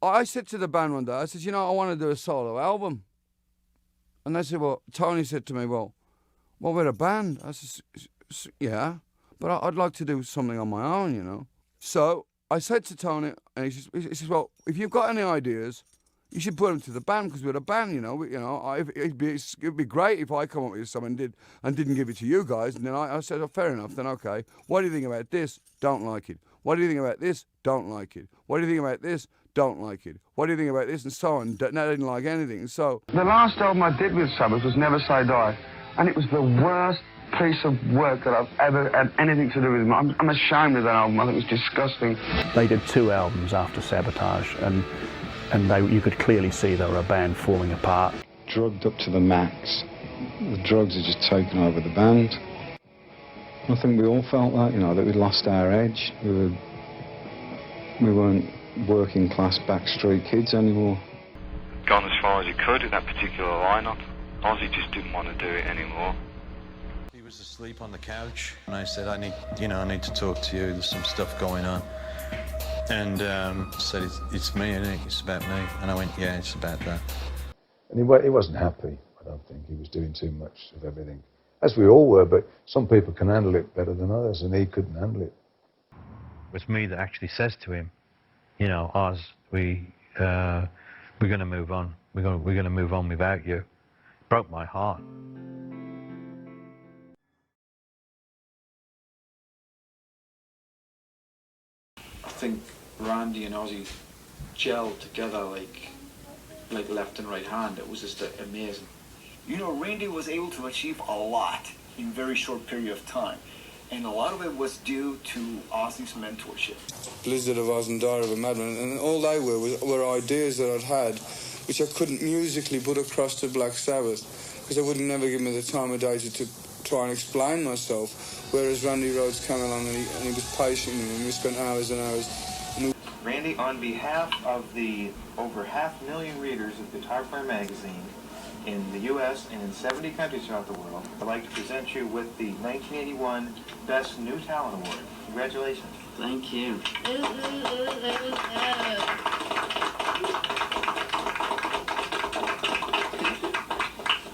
I said to the band one day, I said, you know, I want to do a solo album. And they said, well, Tony said to me, well, we're a band. I said, yeah, but I'd like to do something on my own, you know. So I said to Tony, and he says, well, if you've got any ideas, you should put them to the band, because we're a band, you know. It'd be great if I come up with something and didn't give it to you guys. And then I said, oh, fair enough, then okay. What do you think about this? Don't like it. What do you think about this? Don't like it. What do you think about this? Don't like it. What do you think about this? And so on. No, I didn't like anything. So the last album I did with Sabbath was Never Say Die, and it was the worst piece of work that I've ever had anything to do with. I'm ashamed of that album. I think it was disgusting. They did 2 albums after Sabotage, and you could clearly see they were a band falling apart. Drugged up to the max. The drugs had just taken over the band. I think we all felt that, you know, that we'd lost our edge. We weren't working class backstreet kids anymore. Gone as far as he could in that particular lineup. Ozzy just didn't want to do it anymore. He was asleep on the couch, and I said, I need to talk to you. There's some stuff going on. And said, it's me, isn't it? It's about me. And I went, yeah, it's about that. And he wasn't happy, I don't think. He was doing too much of everything. As we all were, but some people can handle it better than others, and he couldn't handle it. It was me that actually says to him, you know, Oz, we're going to move on. We're going to move on without you. It broke my heart. I think Randy and Ozzy gelled together like left and right hand. It was just amazing. You know, Randy was able to achieve a lot in a very short period of time. And a lot of it was due to Ozzy's mentorship. Blizzard of Oz and Dire of a Madman, and all they were ideas that I'd had, which I couldn't musically put across to Black Sabbath, because they wouldn't never give me the time of day to try and explain myself. Whereas Randy Rhoads came along and he was patient, and we spent hours and hours. Randy, on behalf of the over 500,000 readers of Guitar Player magazine in the U.S. and in 70 countries throughout the world, I'd like to present you with the 1981 Best New Talent Award. Congratulations. Thank you.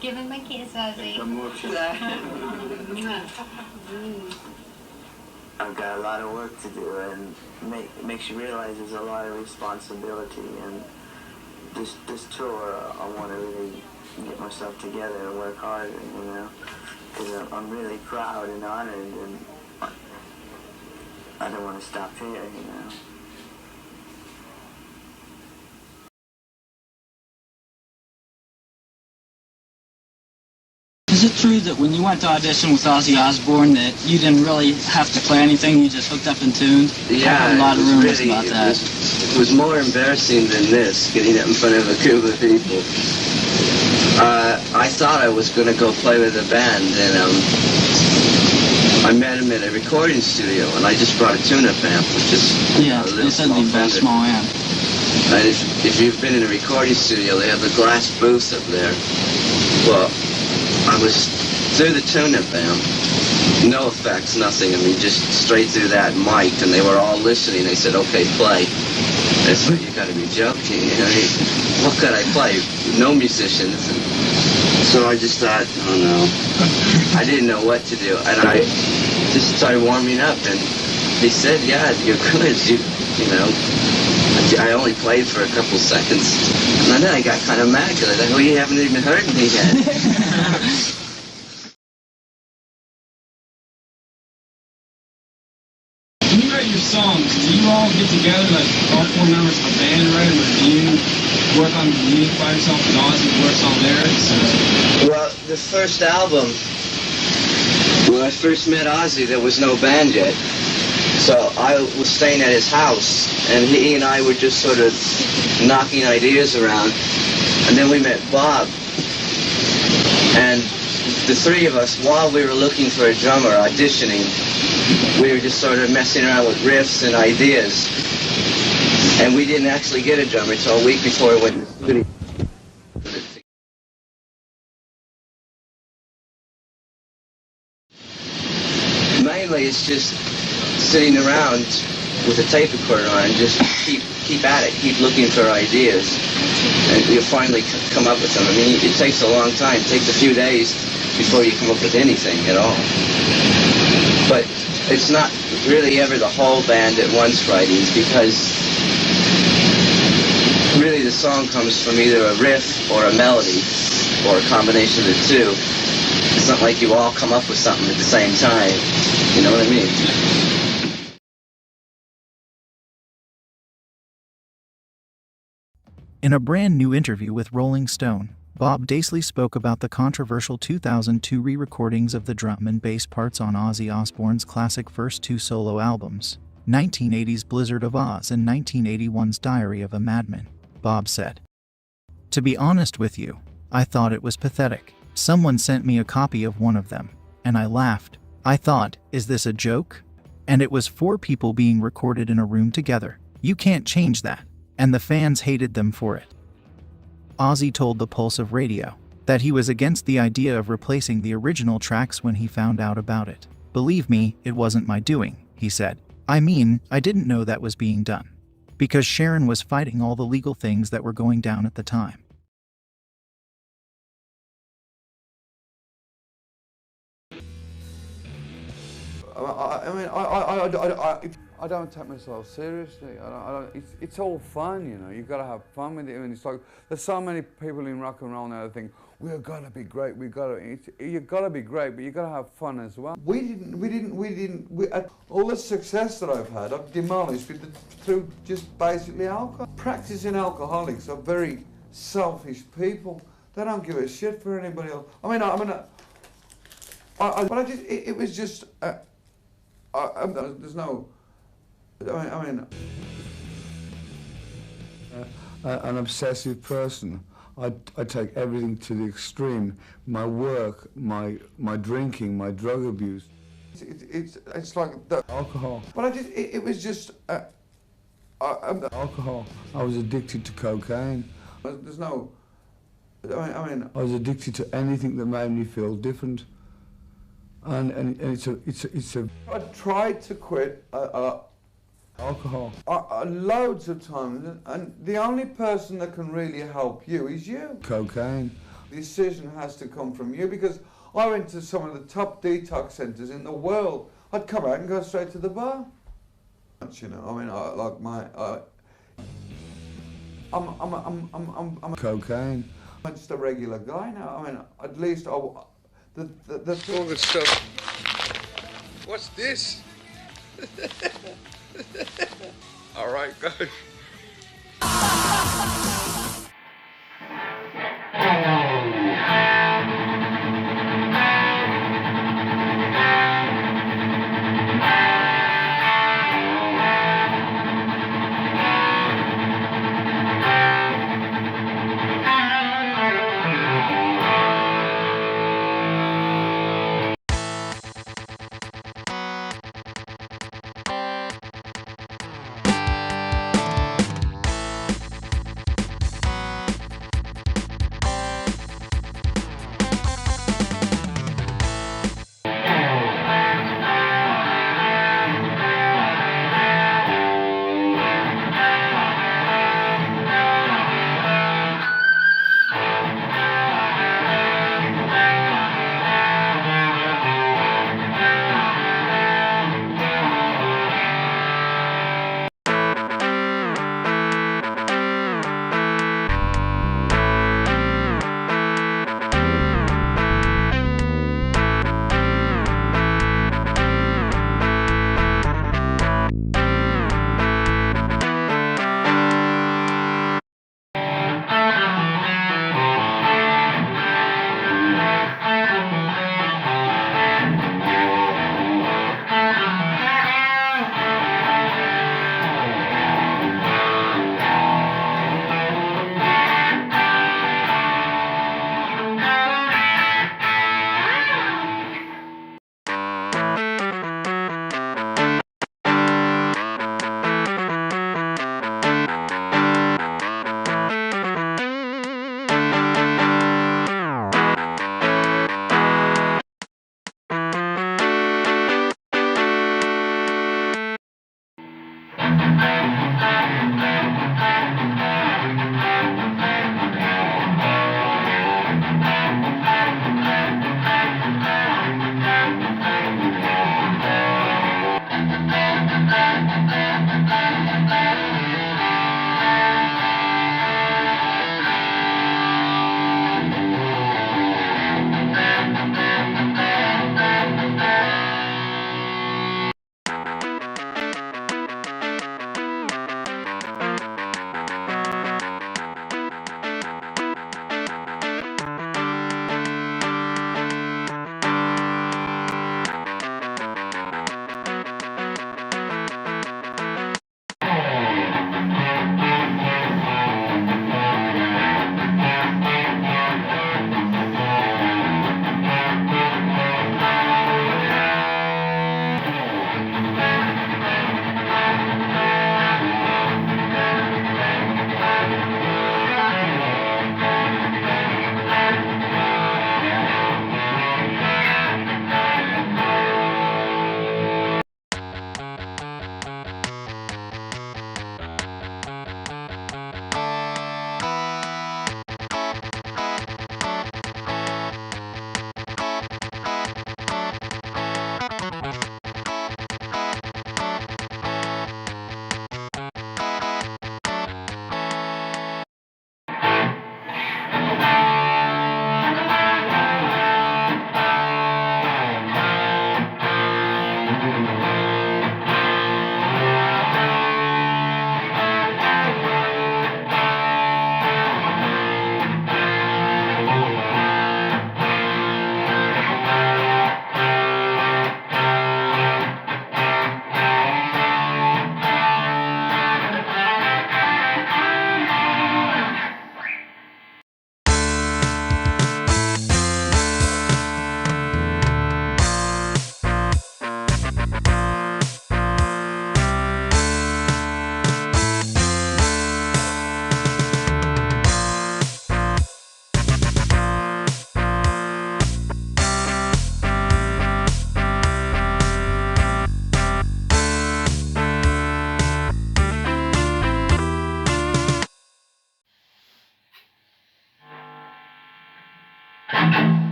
Give him a kiss, Ozzy. I've got a lot of work to do, and it makes you realize there's a lot of responsibility. And this tour, I want to really get myself together and work hard, you know, because I'm really proud and honored, and I don't want to stop here, you know. Is it true that when you went to audition with Ozzy Osbourne that you didn't really have to play anything, you just hooked up and tuned? Yeah, I heard a lot of rumors really, about that. It was more embarrassing than this, getting up in front of a group of people. I thought I was going to go play with a band, and I met him at a recording studio, and I just brought a tune-up amp, which is a little small amp. And if you've been in a recording studio, they have a glass booth up there. Well, I was through the tune-up amp, no effects, nothing. I mean, just straight through that mic, and they were all listening. They said, "Okay, play." I said, "You got to be joking." You know, what could I play? No musicians. So I just thought, oh no, I didn't know what to do, and I just started warming up. And he said, "Yeah, you're good. You know." I only played for a couple seconds, and then I got kind of mad because I thought, well, you haven't even heard me yet. When you write your songs, do you all get together, like all 4 members of the band, write them, or do you work on the music by yourself and Ozzy works on lyrics? Well, the first album, when I first met Ozzy, there was no band yet. So I was staying at his house, and he and I were just sort of knocking ideas around. And then we met Bob. And the three of us, while we were looking for a drummer, auditioning, we were just sort of messing around with riffs and ideas. And we didn't actually get a drummer until a week before we went to the studio. Mainly it's just sitting around with a tape recorder on and just keep keep at it, keep looking for ideas, and you'll finally come up with them. I mean, it takes a long time. It takes a few days before you come up with anything at all. But it's not really ever the whole band at once writings, because really the song comes from either a riff or a melody or a combination of the two. It's not like you all come up with something at the same time. You know what I mean? In a brand new interview with Rolling Stone, Bob Daisley spoke about the controversial 2002 re-recordings of the drum and bass parts on Ozzy Osbourne's classic first two solo albums, 1980's Blizzard of Oz and 1981's Diary of a Madman. Bob said, "To be honest with you, I thought it was pathetic. Someone sent me a copy of one of them, and I laughed. I thought, is this a joke? And it was 4 people being recorded in a room together. You can't change that. And the fans hated them for it." Ozzy told the Pulse of Radio that he was against the idea of replacing the original tracks when he found out about it. "Believe me, it wasn't my doing," he said. "I mean, I didn't know that was being done. Because Sharon was fighting all the legal things that were going down at the time." I don't take myself seriously. It's all fun, you know. You've got to have fun with it. I mean, it's like there's so many people in rock and roll now that think we've got to be great. You've got to be great, but you've got to have fun as well. All the success that I've had, I've demolished through just basically alcohol. Practicing alcoholics are very selfish people. They don't give a shit for anybody else. It was just. There's no. An obsessive person. I take everything to the extreme. My work, my drinking, my drug abuse. It's like the alcohol. But it was just alcohol. I was addicted to cocaine. There's no. I was addicted to anything that made me feel different. And it's a. I tried to quit alcohol loads of times, and the only person that can really help you is you. Cocaine. The decision has to come from you, because I went to some of the top detox centres in the world. I'd come out and go straight to the bar. You know, I'm cocaine. I'm just a regular guy now. At least all the stuff. What's this? All right, guys.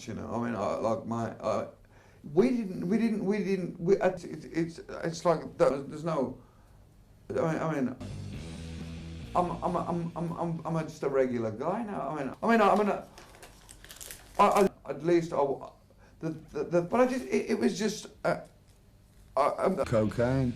you know, I mean, like my, it's like there's no. I mean, I'm just a regular guy now. At least but I just it was just cocaine.